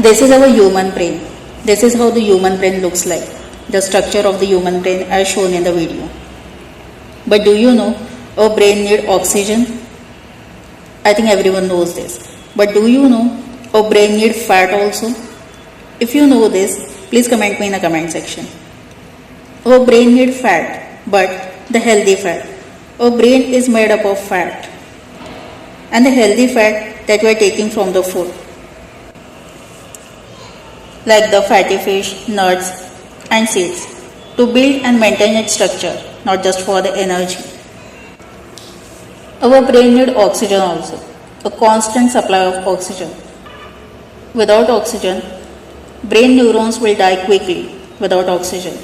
This is our human brain. This is how the human brain looks like. The structure of the human brain as shown in the video. But do you know our brain needs oxygen? I think everyone knows this. But do you know our brain needs fat also? If you know this, please comment me in the comment section. Our brain needs fat, but the healthy fat. Our brain is made up of fat. And the healthy fat that we are taking from the food, like the fatty fish, nuts and seeds, to build and maintain its structure, not just for the energy. Our brain needs oxygen also, a constant supply of oxygen. Without oxygen, brain neurons will die quickly without oxygen.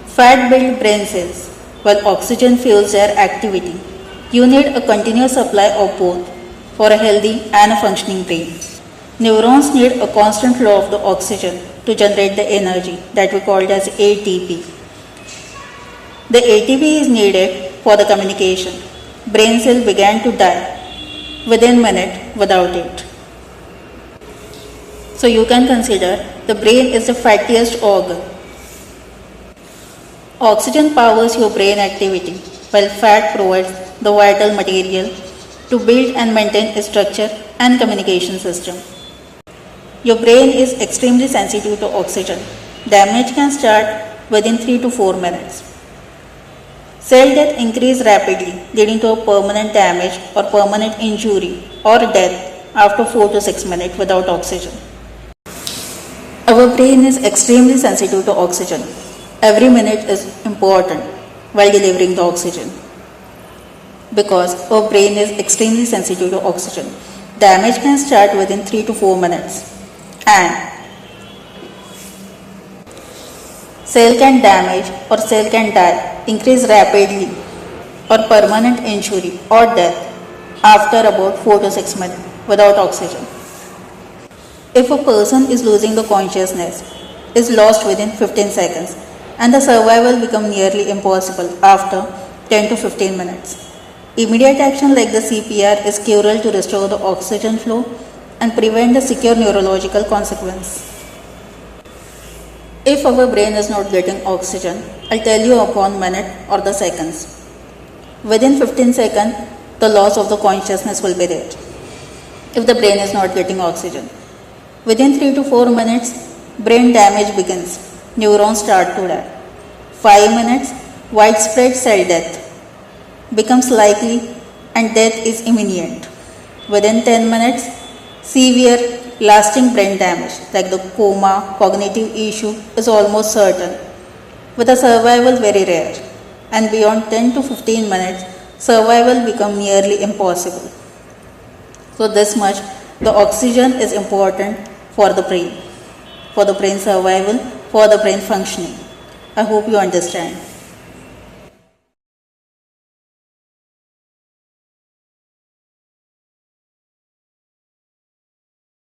Fat build brain cells, while oxygen fuels their activity. You need a continuous supply of both for a healthy and a functioning brain. Neurons need a constant flow of the oxygen to generate the energy that we call as ATP. The ATP is needed for the communication. Brain cell began to die within a minute without it. So you can consider the brain is the fattiest organ. Oxygen powers your brain activity, while fat provides the vital material to build and maintain a structure and communication system. Your brain is extremely sensitive to oxygen. Damage can start within 3 to 4 minutes. Cell death increases rapidly, leading to a permanent damage or permanent injury or death after 4 to 6 minutes without oxygen. Our brain is extremely sensitive to oxygen. Every minute is important while delivering the oxygen. Because our brain is extremely sensitive to oxygen, damage can start within 3 to 4 minutes. And cell can damage or cell can die, increase rapidly or permanent injury or death after about 4 to 6 minutes without oxygen. If a person is losing the consciousness, is lost within 15 seconds, and the survival becomes nearly impossible after 10 to 15 minutes. Immediate action like the CPR is crucial to restore the oxygen flow and prevent the severe neurological consequence. If our brain is not getting oxygen, I'll tell you upon minute or the seconds. Within 15 seconds, the loss of the consciousness will be there if the brain is not getting oxygen. Within 3 to 4 minutes, brain damage begins. Neurons start to die. 5 minutes, widespread cell death becomes likely and death is imminent. Within 10 minutes, severe lasting brain damage like the coma, cognitive issue is almost certain, with a survival very rare. And beyond 10 to 15 minutes, survival becomes nearly impossible. So this much, the oxygen is important for the brain survival, for the brain functioning. I hope you understand.